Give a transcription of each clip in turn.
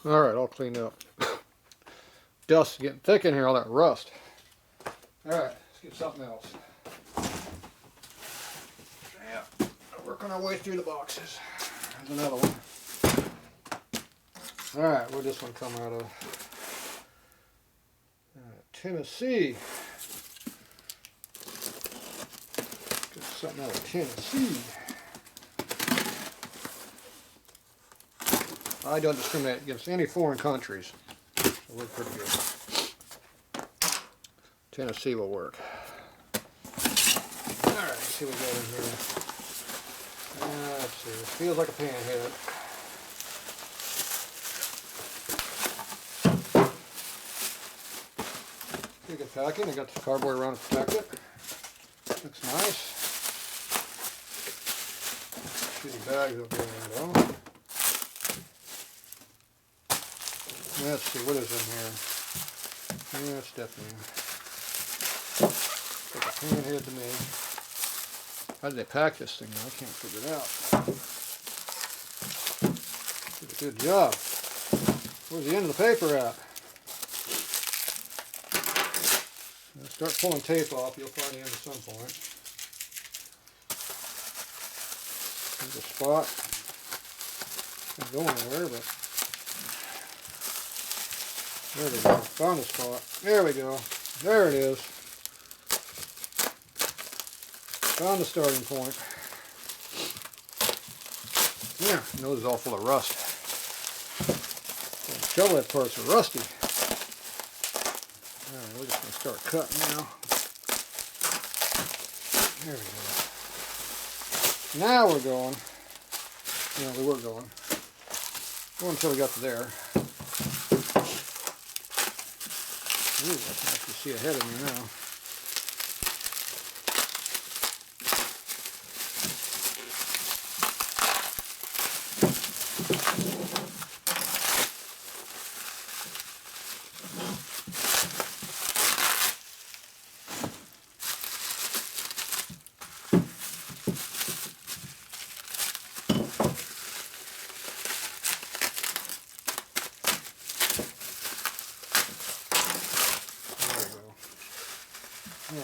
Alright, all cleaned up. Dust's getting thick in here, all that rust. Alright, let's get something else. Yeah, working our way through the boxes. There's another one. Alright, where'd this one come out of? Tennessee. Get something out of Tennessee. I don't discriminate against any foreign countries, so we're pretty good. Tennessee will work. Alright, let's see what we got in here. Let's see, it feels like a panhead. Pretty good packing. I got the cardboard around to protect it. Looks nice. Shitty bags up there though. Let's see, what is in here? Yeah, it's definitely like a panhead to me. How did they pack this thing? I can't figure it out. Did a good job. Where's the end of the paper at? Start pulling tape off, you'll find the end at some point. There's a spot. Can't go anywhere, but there we go. Found a spot. There we go. There it is. Found the starting point. Yeah, the nose is all full of rust. The shovel head parts are rusty. Alright, we're just going to start cutting now. There we go. Now we're going. Yeah, we were going. Go until we got to there. Ooh, I can actually see ahead of me now.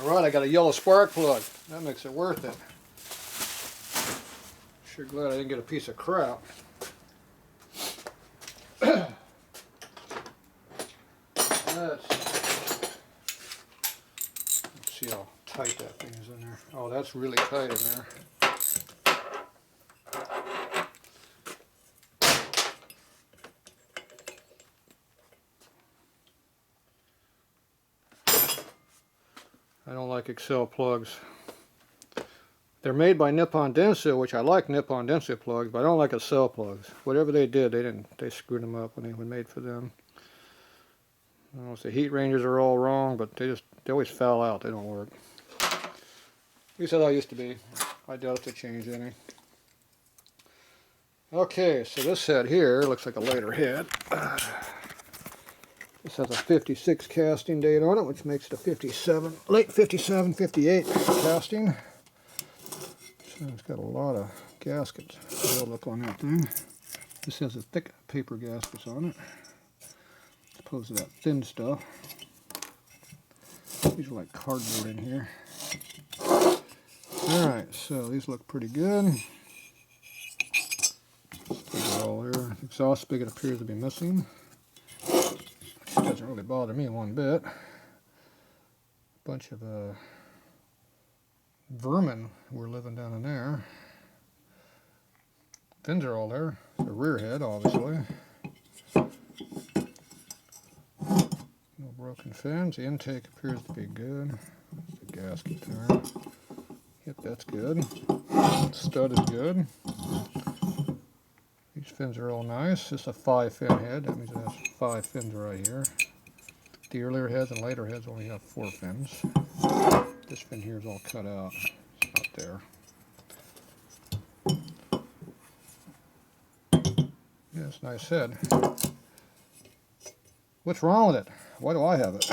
Alright, I got a yellow spark plug. That makes it worth it. Sure glad I didn't get a piece of crap. Let's see how tight that thing is in there. Oh, that's really tight in there. I don't like Excel plugs. They're made by Nippon Dentsu, which I like Nippon Dentsu plugs, but I don't like Excel plugs. Whatever they did, they screwed them up when they were made for them. I don't know if the heat ranges are all wrong, but they always foul out. They don't work. At least that's how it used to be. I doubt if they changed any. Okay, so this head here looks like a later head. This has a 56 casting date on it, which makes it a 57, late 57, 58 casting. So it's got a lot of gaskets built up on that thing. This has a thick paper gaskets on it, as opposed to that thin stuff. These are like cardboard in here. Alright, so these look pretty good. These are all there. Exhaust spigot appears to be missing. Doesn't really bother me one bit. Bunch of vermin were living down in there. Fins are all there. The rear head, obviously. No broken fins. The intake appears to be good. The gasket there. Yep, that's good. Stud is good. These fins are all nice. This is a 5-fin head. That means it has 5 fins right here. The earlier heads and later heads only have 4 fins. This fin here is all cut out. It's not there. Yeah, it's a nice head. What's wrong with it? Why do I have it?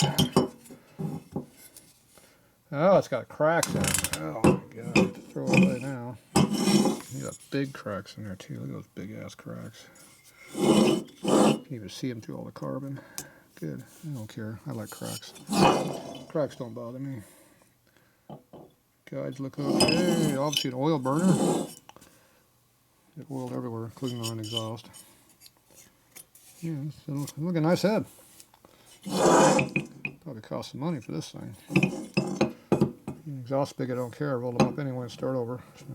Oh, it's got cracks in it. Oh my god, I have to throw it away now. You got big cracks in there too. Look at those big ass cracks. can even see them through all the carbon. Good. I don't care. I like cracks. Cracks don't bother me. Guides look okay. Obviously an oil burner. It oiled everywhere, including on exhaust. Yeah, it's look a nice head. Probably cost some money for this thing. Exhaust spigot, I don't care. I rolled them up anyway and start over. So.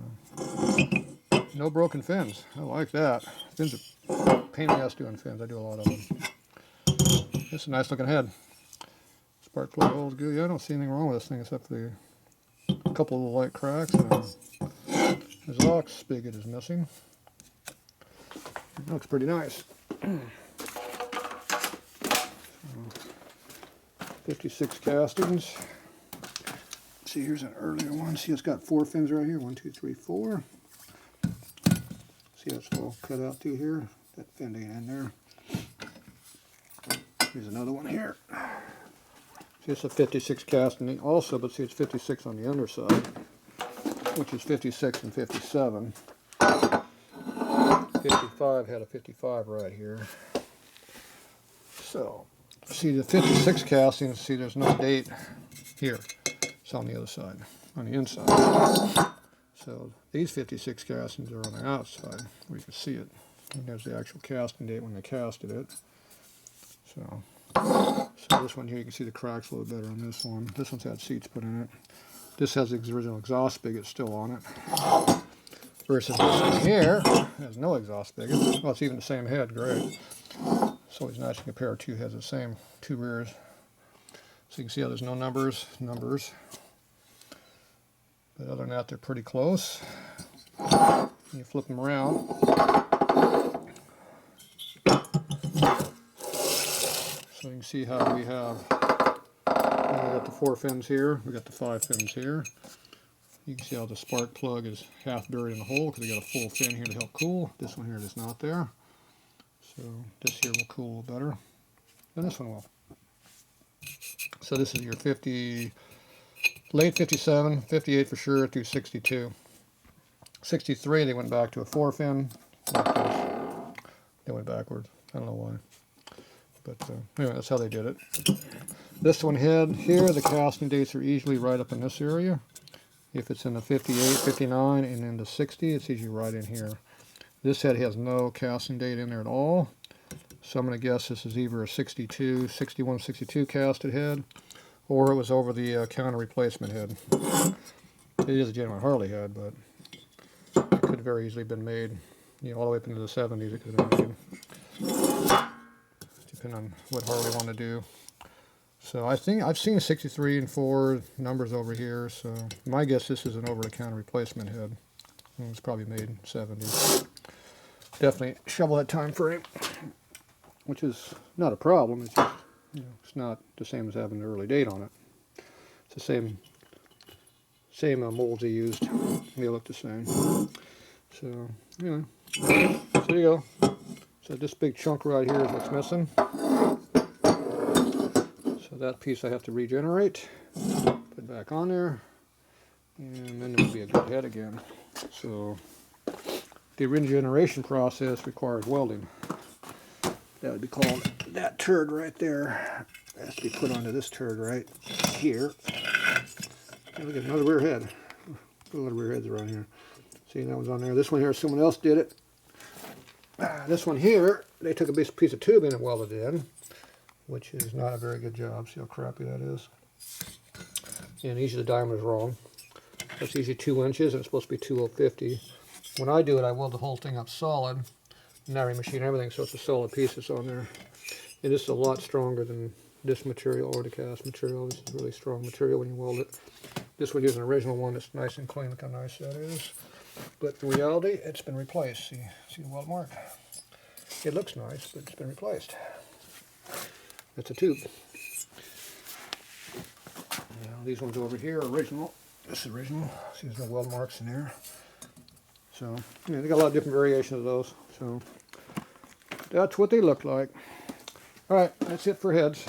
No broken fins. I like that. Fins are a pain in the ass doing fins. I do a lot of them. It's a nice looking head. Spark plug holds good. Yeah, I don't see anything wrong with this thing except for a couple of light cracks. And exhaust spigot is missing. It looks pretty nice. 56 castings. See, here's an earlier one. See, it's got 4 fins right here. 1, 2, 3, 4. See how it's all cut out through here? That fin ain't in there. Here's another one here. See, it's a 56 casting also, but see, it's 56 on the underside, which is 56 and 57. 55 had a 55 right here. So, see the 56 casting, see there's no date here. It's on the other side, on the inside. So these 56 castings are on the outside, where you can see it. And there's the actual casting date when they casted it. So this one here, you can see the cracks a little better on this one. This one's had seats put in it. This has the original exhaust spigot still on it. Versus this one here has no exhaust spigot. Well, it's even the same head, great. It's always nice to compare two heads the same, 2 rears. So you can see how there's no numbers. But other than that, they're pretty close. You flip them around. So you can see how we got the 4 fins here, we got the 5 fins here. You can see how the spark plug is half buried in the hole because we got a full fin here to help cool. This one here is not there. So this here will cool a little better than this one will. So this is your 50, late 57, 58 for sure through 62. 63 they went back to a 4 fin. Like this. They went backwards. I don't know why. But anyway, that's how they did it. This one head here, the casting dates are usually right up in this area. If it's in the 58, 59, and in the 60, it's usually right in here. This head has no casting date in there at all. So I'm going to guess this is either a 62, 61, 62 casted head, or it was over the counter replacement head. It is a genuine Harley head, but it could have very easily been made, you know, all the way up into the 70s it could have been made. Depending on what Harley want to do. So I think I've seen 63 and 4 numbers over here, so my guess this is an over-the-counter replacement head. It was probably made in 70s. Definitely shovel that time frame, which is not a problem. It's just, you know, it's not the same as having an early date on it. It's the same molds they used. They look the same. So, you know, so there you go. So this big chunk right here is what's missing. So that piece I have to regenerate, put back on there, and then it will be a good head again. So the regeneration process requires welding. That would be called that turd right there. It has to be put onto this turd right here. And we got another rear head. A lot of rear heads around here. See, that one's on there. This one here, someone else did it. This one here, they took a piece of tubing and welded it in, which is not a very good job. See how crappy that is? And usually the diameter is wrong. That's usually 2 inches, and it's supposed to be 2050. When I do it, I weld the whole thing up solid, and I remachine everything, so it's a solid piece that's on there. And this is a lot stronger than this material or the cast material. This is really strong material when you weld it. This one is an original one that's nice and clean. Look how nice that is. But in reality, it's been replaced. See the weld mark? It looks nice, but it's been replaced. That's a tube. Now, these ones over here are original. This is original. See, there's no weld marks in there. So, yeah, they got a lot of different variations of those. So, that's what they look like. All right, that's it for heads.